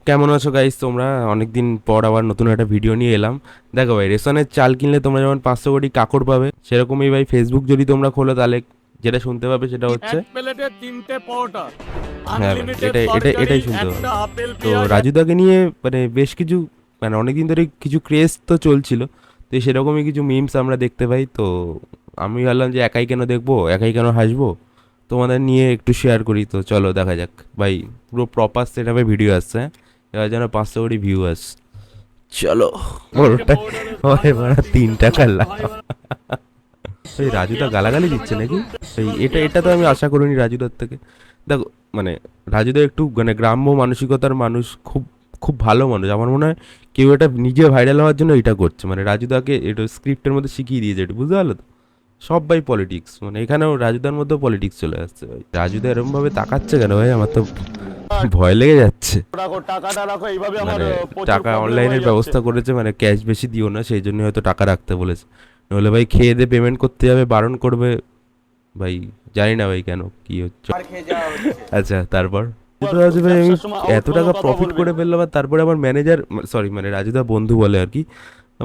কেমন আছো গাইস? তোমরা অনেকদিন পর আবার নতুন একটা ভিডিও নিয়ে এলাম। দেখো ভাই, রেশনের চাল কিনলে তোমরা যেমন 500 কোটি কাকড় পাবে, সেরকমই ভাই ফেসবুক যদি তোমরা খোলো তাহলে যেটা শুনতে পাবে সেটা হচ্ছে, এক প্লেটে 3টে পরোটা, হ্যাঁ ভাই, আনলিমিটেড এটাই এটাই তরকারি, এটাই শুনতে পাবে। একটা আপেল তো পেঁয়াজ। রাজুদাকে নিয়ে মানে বেশ কিছু, মানে অনেকদিন ধরে কিছু ক্রেজ তো চলছিল। তো সেরকমই কিছু মিমস আমরা দেখতে পাই। তো আমি ভাবলাম যে একাই কেন দেখবো, একাই কেন হাসবো, তোমাদের নিয়ে একটু শেয়ার করি। তো চলো দেখা যাক ভাই। পুরো প্রপার সেট আপে ভিডিও আসছে, হ্যাঁ? এবার যেন 500 কোটি ভিউ আসছে। চলো আজকে ওটা, বর্ডারে ওই ভাই মানে তিন 3 টাকা টাকা লাভ। ভাই এই রাজুদা গালাগালি দিচ্ছে নাকি? এই এটা এটা তো আমি আশা করিনি রাজুদার থেকে। দেখো, মানে রাজুদা একটু মানে গ্রাম্য মানসিকতার মানুষ, খুব খুব ভালো মানুষ। আমার মনে হয় কেউ এটা নিজে ভাইরাল হওয়ার জন্য এটা করছে, মানে রাজুদাকে এটা স্ক্রিপ্টের মধ্যে শিখিয়ে দিয়েছে, এটা বুঝতে পারলো তো? সব ভাই পলিটিক্স, মানে এখানেও রাজুদার মধ্যেও পলিটিক্স চলে আসছে ভাই। রাজুদা এরকম ভাবে তাকাচ্ছে কেন ভাই? আমার তো ভয় লেগে যাচ্ছে। রাখো, টাকাটা রাখো, এইভাবে আমার মানে প্রচুর টাকা প্রবলেম অনলাইনের হয়ে যাচ্ছে। ব্যবস্থা করেছে, মানে ক্যাশ বেশি দিও না, সেই জন্য হয়তো টাকা রাখতে বলেছে। নাহলে ভাই খেয়ে দিয়ে পেমেন্ট করতে যাবে, বারণ করবে ভাই। জানি না ভাই কেন কি হচ্ছে। আচ্ছা, তারপর যেটা হচ্ছে ভাই, আমি ব্যবসার সময় আউট এত কোনো টাকা কথা প্রফিট বলবি করে না। ফেললাম, আর তারপরে আমার ম্যানেজার, সরি মানে রাজুদা বন্ধু বলে আর কি,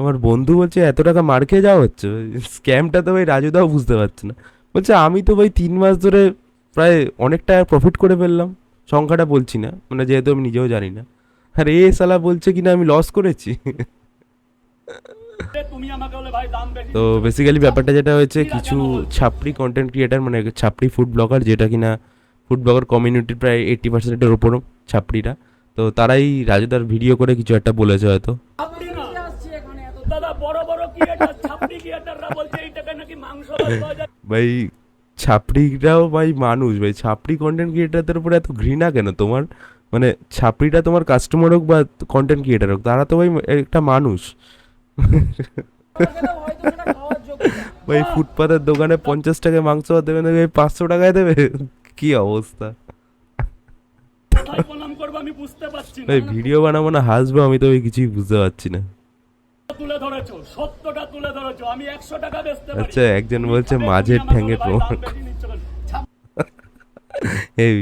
আমার বন্ধু বলছে এত টাকা মার খেয়ে যাওয়া হচ্ছে। স্ক্যামটা তো ভাই রাজুদাও বুঝতে পারছে না। বলছে আমি তো ভাই 3 মাস ধরে প্রায় অনেক টাকা প্রফিট করে ফেললাম, সংখ্যাটা বলছি না, মানে যেহেতু আমি নিজেও জানি না। আর এ সালা বলছে কিনা আমি লস করেছি। তুমি আমাকে বলে ভাই দাম বেশি তো দিচ্ছ কেন? বেসিক্যালি ব্যাপারটা যেটা হয়েছে, ছাত্রীরা কিছু কেন বলছে? ছাপড়ি কন্টেন্ট ক্রিয়েটার, মানে ছাপড়ি ফুড ব্লগার, যেটা কিনা ফুড ব্লগার কমিউনিটির প্রায় 80%-এর ওপরও ছাপড়িরা। তো তারাই রাজুদার ভিডিও করে কিছু একটা বলেছে হয়তো। ছাপড়ি না, দাদা বড় বড় ক্রিয়েটার, ছাপড়ি ক্রিয়েটাররা বলছে এই টাকায় নাকি মাংস ভাত পাওয়া যায়। ভাই ছাপড়িরাও ভাই মানুষ ভাই, ছাপড়ি কন্টেন্ট ক্রিয়েটারদের উপরে এত ঘৃণা কেন তোমার? মানে ছাপড়িটা তোমার কাস্টমার হোক বা কন্টেন্ট ক্রিয়েটার হোক, তারা তো ভাই একটা মানুষ। ভাই বাহ! ফুটপাতের দোকানে 50 টাকায় মাংস ভাত দেবে না, ভাই 500 টাকায় দেবে? কি অবস্থা! কোথায় প্রণাম করবো আমি বুঝতে পারছি না। ভাই ভিডিও বানাবো না হাসবো, আমি তো ওই কিছুই বুঝতে পারছি না। তুলে ধরেছো, সত্যটা তুলে ধরেছো, আমি 100 টাকা বেচতে পারি। আচ্ছা, একজন তুমি বলছে খাবে, তুমি মাঝের আমাকে ঠ্যাঙে বলে ভাই দাম প্রমাণ বেশি নিচ্ছ কেন? এই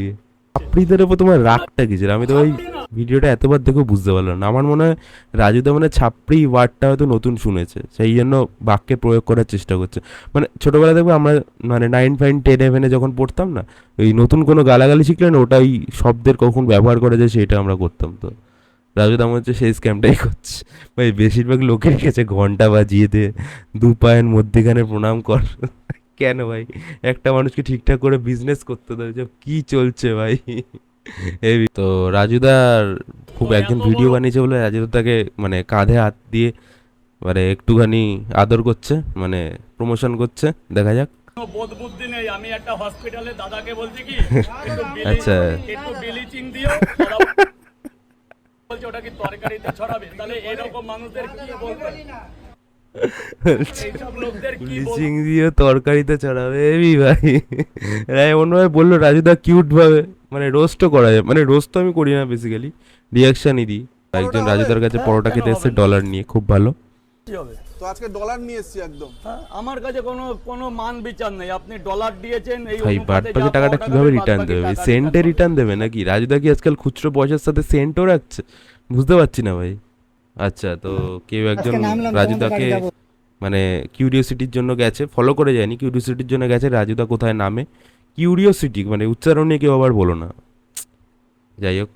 আপনিদের ওপর তোমার রাগটা কিসের? আমি তো ভাই ছাপড়ি না, ভিডিওটা এতবার দেখেও বুঝতে পারলাম না। আমার মনে হয় রাজুদা মানে ছাপড়ি ওয়ার্ডটা হয়তো নতুন শুনেছে, সেই জন্য বাক্যে প্রয়োগ করার চেষ্টা করছে। মানে ছোটোবেলা দেখবো আমরা, মানে 9, 10, 11-এ যখন পড়তাম না, ওই নতুন কোনো গালাগালি শিখলে না, ওটাই শব্দের কখন ব্যবহার করা যায় সেটা আমরা করতাম। তো রাজুদা মনে হচ্ছে সেই স্ক্যামটাই করছে। ভাই বেশিরভাগ লোকের কাছে ঘন্টা বাজিয়ে দে, 2 পায়ের মধ্যেখানে প্রণাম কর। কেন ভাই? একটা মানুষকে ঠিকঠাক করে বিজনেস করতে দেয়, যে কি চলছে ভাই? এই তো রাজুদার খুব তো একজন এত ভিডিও বড় বানিয়েছে বলে রাজুদা তাকে মানে কাঁধে হাত দিয়ে মানে একটুখানি আদর করছে, মানে প্রমোশন করছে। দেখা যাক। কোনো বোধ বুদ্ধি নেই। আমি একটা হসপিটালে দাদাকে বলছি কি একটু আচ্ছা। একটু ব্লিচিং দিও, দাদা বলছে ওটা কি তরকারিতে ছড়াবে? তাহলে এরকম মানুষদের কি বলতে, এইসব লোকদের কি ব্লিচিং বলতে? দিয়ে তরকারিতে চড়াবে এবি ভাই। এমনভাবে বললো রাজুদা কিউট ভাবে, মানে রোস্টও করা যায়। মানে রোস্ট তো আমি করি না বেসিক্যালি, রিয়াকশনই দিই। একজন পরোটা হবে? রাজুদার কাছে হ্যাঁ, পরোটা কেন খেতে এসেছে হবে না? ডলার নিয়ে, খুব ভালো। কি হবে? তো আজকে ডলার নিয়ে এসেছি একদম। হ্যাঁ, আমার কাছে কোনো কোনো মান বিচার নেই। আপনি ডলার দিয়েছেন, এই ভাই অনুপাতে যা বাটপাকে টাকাটা পাওয়া টাকা কিভাবে বাদ রিটার্ন বাকি দেবে? টাকা রিটার্ন সেন্টে পাবে। রিটার্ন দেবে নাকি? রাজুদা কি আজকাল খুচরো পয়সার সাথে সেন্টও রাখছে? বুঝতে পারছি না ভাই। আচ্ছা, তো কেউ একজন রাজুদাকে মানে কিউরিওসিটির জন্য গেছে, ফলো করে যায়নি, কিউরিওসিটির জন্য গেছে রাজুদা কোথায় নামে। কিউরিওসিটি মানে উচ্চারণ নিয়ে কেউ আবার বলো না। যাই হোক,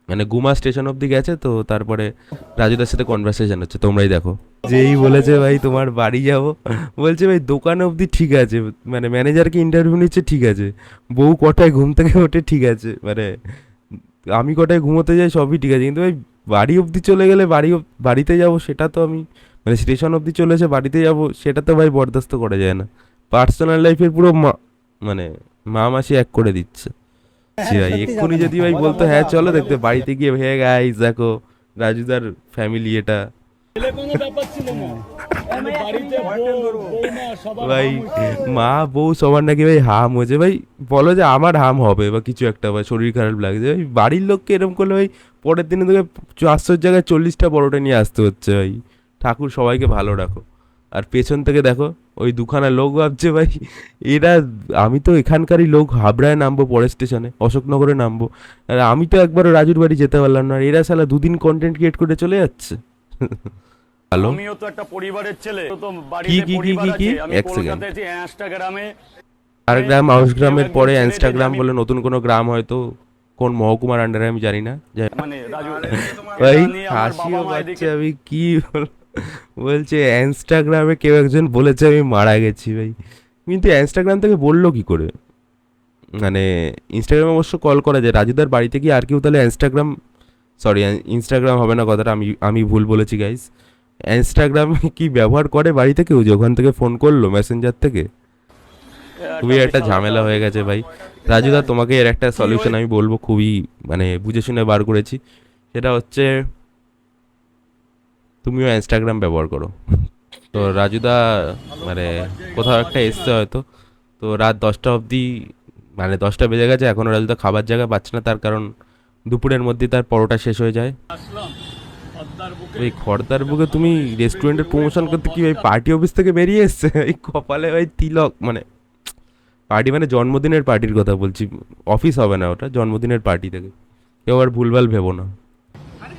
মানে গুমা স্টেশন অবধি গেছে, তো তারপরে রাজুদার সাথে কনভারসেশন হচ্ছে, তোমরাই দেখো। যেই বলেছে ভাই তোমার বাড়ি যাব, বলছে ভাই দোকান অবধি ঠিক আছে, মানে ম্যানেজারকে ইন্টারভিউ নিচ্ছে ঠিক আছে, বউ কটায় ঘুম থেকে ওঠে ঠিক আছে, মানে আমি কটায় ঘুমোতে যাই সবই ঠিক আছে, কিন্তু ভাই বাড়ি অবধি চলে গেলে বাড়িতে যাব সেটা তো আমি, মানে স্টেশন অবধি চলেছে বাড়িতে যাব সেটা তো ভাই বরদাস্ত করা যায় না। পার্সোনাল লাইফের পুরো মানে মা মাসি এক করে দিচ্ছে। জি ভাই, এক্ষুনি যদি ভাই বলতো হ্যাঁ চলো দেখতে, বাড়িতে গিয়ে হে গাইস দেখো রাজুদার ফ্যামিলি এটা। ছেলে কোনো ব্যাপার ছিল না। আমি বাড়িতে বৌমা সবার ভাই হাম হচ্ছে। মা বউ সবার নাকি ভাই হাম হয়েছে ভাই। বলো যে আমার হাম হবে বা কিছু একটা, বা শরীর খারাপ লাগছে, ভাই বাড়ির লোককে এরকম করলে ভাই পরের দিনে তোকে 400-র জায়গায় 40টা পরোটা নিয়ে আসতে হচ্ছে ভাই। ঠাকুর সবাইকে ভালো রাখো। আর পেছন থেকে দেখো ওই দুখানা লোক ভাবছে ভাই এরা, আমি তো এখানকারই লোক, হাবড়ায় নামবো পরের স্টেশনে, অশোকনগরে নামবো, আর আমি তো একবারও রাজুর বাড়ি যেতে পারলাম না, আর এরা শালা দুদিন কন্টেন্ট ক্রিয়েট করে চলে যাচ্ছে। হ্যালো, আমিও তো একটা পরিবারের ছেলে, তো কি বাড়িতে কি কি পরিবার কি কি আছে। আমি এক সেকেন্ড, কলকাতায় আছি, ইনস্টাগ্রামে আর গ্রাম আউস গ্রামের একজন পরে ছেলে ইনস্টাগ্রাম আমি- বলে নতুন কোনো গ্রাম হয়তো কোন মহকুমার আন্ডারে আমি জানি না। মানে রাজু ভাই এটা নিয়ে আমার হাসিও বাবা মা পাচ্ছে, এদিকে আমি কি বলছে ইনস্টাগ্রামে কেউ একজন বলেছে আমি মারা গেছি ভাই, কিন্তু ইনস্টাগ্রাম থেকে বললো কি করে? মানে ইনস্টাগ্রামে অবশ্য কল করা যায়, রাজুদার বাড়িতে কি আর কেউ তাহলে ইনস্টাগ্রাম, সরি ইনস্টাগ্রাম হবে না কথাটা, আমি ভুল বলেছি গাইস, ইনস্টাগ্রাম কি ব্যবহার করে বাড়িতে কেউ, যে ওখান থেকে ফোন করলো মেসেঞ্জার থেকে? খুবই একটা বিশাল ঝামেলা ব্যাপার। হয়ে গেছে ভাই। রাজুদা তোমাকে এর একটা সলিউশন আমি বলবো, খুবই মানে বুঝে শুনে বার করেছি, সেটা হচ্ছে তুমিও ইনস্টাগ্রাম ব্যবহার করো। তো রাজুদা মানে কোথাও একটা এসছে হয়তো, তো রাত 10টা অবধি, মানে 10টা বেজে গেছে এখনও রাজুদা খাবার জায়গা পাচ্ছে না, তার কারণ দুপুরের মধ্যে তার পরোটা শেষ হয়ে যায়। আসলাম পদ্মার বুকে। ওই খড়দার বুকে তুমি রেস্টুরেন্টের প্রমোশন করতে কি ভাই পার্টি অফিস থেকে বেরিয়ে এসছে? এই কপালে ভাই তিলক, মানে পার্টি মানে জন্মদিনের পার্টির কথা বলছি, অফিস হবে না ওটা, জন্মদিনের পার্টি থেকে, কেউ আর ভুলভাল ভেবো না। আরে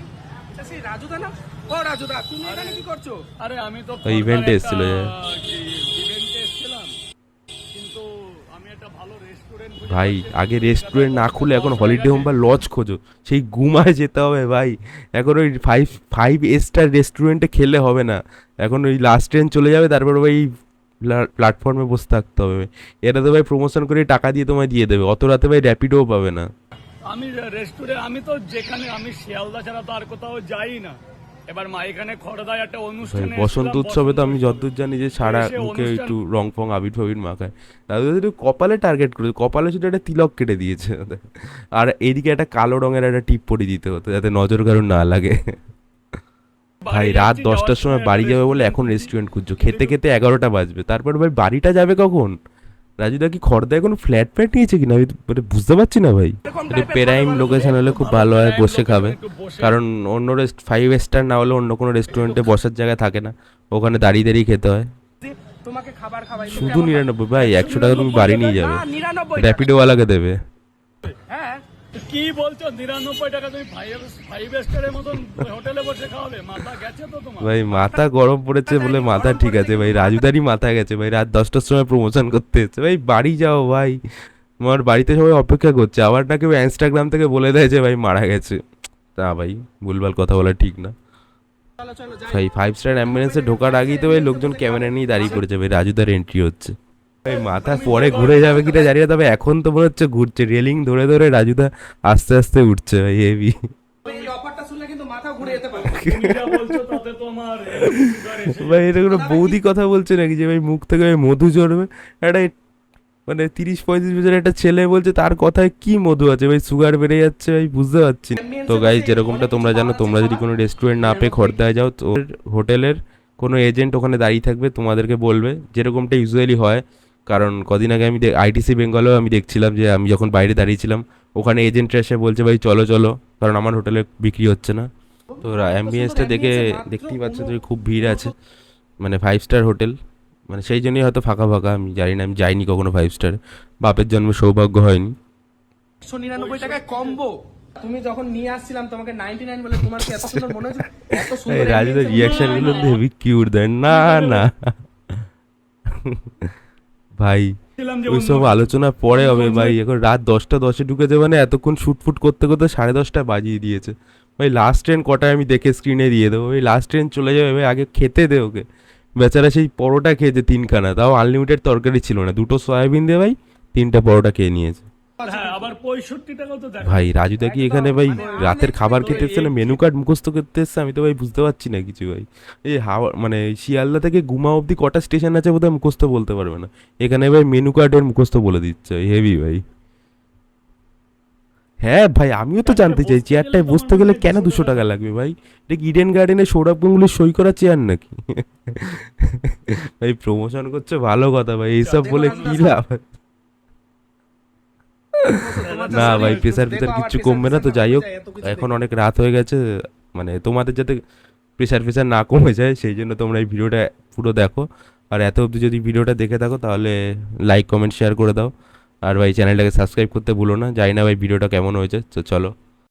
এটা সেই রাজুদা না? ও রাজুদা, তুমি এখানে কি করছো? আরে আমি তো ওই event এ এসেছিল যে। ইভেন্টে এসেছিলাম, কিন্তু আমি একটা ভালো রেস্টুরেন্ট ভাই আগে রেস্টুরেন্ট না খুলে এখন হলিডে হোম বা লজ খোঁজো, সেই ঘুমায় যেতে হবে ভাই, এখন ওই ফাইভ স্টার রেস্টুরেন্টে খেলে হবে না, এখন ওই লাস্ট ট্রেন চলে যাবে, তারপর ভাই প্ল্যাটফর্মে বসে থাকতে হবে। এটা তো ভাই প্রমোশন করে টাকা দিয়ে তোমায় দিয়ে দেবে, অত রাতে ভাই র্যাপিডোও পাবে না। আমি রেস্টুরেন্ট, আমি তো যেখানে, আমি শিয়ালদা ছাড়া তো আর কোথাও যাই না। এবার মা এখানে খড়দায় একটা ভাই অনুষ্ঠানে বসন্ত এসেছিলাম, উৎসবে তো আমি বসন্ত যতদূর জানি যে সারা এসে মুখে অনুষ্ঠান- একটু রং ফং আবির ফাবির মাখায়, তাদের একটু কপালে টার্গেট করে, কপালে শুধু একটা তিলক কেটে দিয়েছে ওদের। আর এদিকে একটা কালো রঙের একটা টিপ পরিয়ে দিতে হতো যাতে নজর কারণ না লাগে। ভাই বাড়ি রাত যাচ্ছি, 10টার যাওয়ার সময় বাড়ি যাবে বলে এখন রেস্টুরেন্ট খুঁজছো, খেতে খেতে 11টা বাজবে, তারপর ভাই বাড়িটা যাবে কখন? রাজুদা কি খড়দায় কোনো ফ্ল্যাট ফ্ল্যাট নিয়েছে কিনা আমি তো মানে বুঝতে পারছি না ভাই। এরকম এটা টাইপের পেরাইম ভালো ভালো লোকেশন হলে খুব ভালো হয়, বসে খাবে, একটু বসে- কারণ অন্য 5 স্টার না হলে অন্য কোনো রেস্টুরেন্টে বসার জায়গা থাকে না, ওখানে দাঁড়িয়ে দাঁড়িয়ে খেতে হয়। তোমাকে খাবার খাওয়াই শুধু 99 ভাই, 100 টাকা তুমি বাড়ি নিয়ে যাবে, 99 র্যাপিডোওয়ালাকে দেবে। হ্যাঁ কি বলছো? 99 টাকা তুমি ফাইভ স্টারের মতন হোটেলে বসে খাওয়াবে? মাথা গেছে তো তোমার? ভাই মাথা গরম পড়েছে বলে মাথা ঠিক আছে ভাই, রাজুদারই মাথা গেছে ভাই, রাত 10টার সময় প্রমোশন করতে এসেছে ভাই, বাড়ি যাও ভাই, তোমার বাড়িতে সবাই অপেক্ষা করছে, আবার না কেউ ইনস্টাগ্রাম থেকে বলে দেয় যে ভাই মারা গেছে, তা ভাই ভুলভাল কথা বলা ঠিক না। চলো চলো যাই। ভাই 5 স্টার অ্যাম্বুলেন্সে ঢোকার আগেই তো ভাই লোকজন ক্যামেরা নিয়ে দাঁড়িয়ে পড়েছে ভাই, রাজুদার এন্ট্রি হচ্ছে, ভাই মাথা পরে ঘুরে যাবে কিনা জানি না, তবে এখন তো মনে হচ্ছে ঘুরছে, রেলিং ধরে ধরে রাজুদা আস্তে আস্তে উঠছে ভাই, হেভি। এই অফারটা শুনলে কিন্তু মাথা ঘুরে যেতে পারে। তুমি যা বলছো তাতে তো আমার সুগার এসে ভাই এটা কোনো বৌদি কথা বলছে নাকি যে ভাই মুখ থেকে ভাই মধু ঝরবে? একটা মানে 30-35 বছরের একটা ছেলে বলছে তার কথায় কি মধু আছে ভাই, সুগার বেড়ে যাচ্ছে ভাই, বুঝতে পারছি না। তো গাইজ যেরকমটা তোমরা জানো, তোমরা যদি কোনো রেস্টুরেন্ট না পেয়ে খড়দায় যাও, তো হোটেলের কোনো এজেন্ট ওখানে দাঁড়িয়ে থাকবে, তোমাদেরকে বলবে, যেরকমটা ইউজুয়ালি হয়, কারণ কদিন আগে আমি আইটিসি বেঙ্গলেও আমি দেখছিলাম যে আমি যখন বাইরে দাঁড়িয়েছিলাম ওখানে এজেন্টরা এসে বলছে ভাই চলো চলো, কারণ আমার হোটেলে বিক্রি হচ্ছে না। তো অ্যাম্বিয়েন্সটা দেখে দেখতেই পাচ্ছ তুমি, খুব ভিড় আছে, মানে 5 স্টার হোটেল, মানে সেই জন্যই হয়তো ফাঁকা ফাঁকা, আমি জানি না, আমি যাইনি কখনো 5 স্টার, বাপের জন্মে সৌভাগ্য হয়নি। 199 টাকায় কম্বো। তুমি যখন নিয়ে আসছিলাম তোমাকে 99 বলে, তোমার কি এত সুন্দর মনে হচ্ছে? এত এই সুন্দর রাজুদের ambience রিয়াকশন গুলো হেভি কিউট দেয় না না ভাই, ছিলাম যে ওইসব আলোচনা পরে হবে ভাই, এখন রাত 10টা 10-এ ঢুকেছে, মানে এতক্ষণ শুটফুট করতে করতে 10:30 বাজিয়ে দিয়েছে ভাই, লাস্ট ট্রেন কটায় আমি দেখে স্ক্রিনে দিয়ে দেবো, ওই লাস্ট ট্রেন চলে যাবে ভাই, আগে খেতে দে ওকে, বেচারা সেই পরোটা খেয়েছে 3খানা, তাও আনলিমিটেড তরকারি ছিল না, 2টো সয়াবিন দিয়ে ভাই 3টা পরোটা খেয়ে নিয়েছে। হ্যাঁ, আবার 65 টাকাও তো দেখো। ভাই রাজুদা কি এখানে ভাই রাতের খাবার খেতে এসছে না মেনু কার্ড মুখস্থ করতে এসছে, আমি তো ভাই বুঝতে পারছি না কিছু ভাই। এই হাওড়া মানে শিয়ালদা থেকে গুমা অবধি কটা স্টেশন আছে বোধহয় মুখস্থ বলতে পারবে না, এখানে ভাই মেনু কার্ডের মুখস্থ বলে দিচ্ছে, হেভি ভাই। হ্যাঁ ভাই আমিও তো জানতে চাই চেয়ারটায় বসতে গেলে কেন 200 টাকা লাগবে ভাই, এটা কি ইডেন গার্ডেনে সৌরভ গাঙ্গুলির সই করা চেয়ার নাকি? ভাই প্রমোশন করছে ভালো কথা ভাই, এইসব বলে কি লাভ? না ভাই প্রেসার ফেসার কিচ্ছু কমবে না, তো যাই হোক এখন অনেক রাত হয়ে গেছে, মানে তোমাদের যাতে প্রেশার ফেশার না কমে যায়, সেই জন্য তোমরা এই ভিডিওটা পুরো দেখো। আর এত অবধি যদি ভিডিওটা দেখে থাকো তাহলে লাইক কমেন্ট শেয়ার করে দাও। আর ভাই চ্যানেলটাকে সাবস্ক্রাইব করতে ভুলো না। জানি না ভাই ভিডিওটা কেমন হয়েছে, তো চলো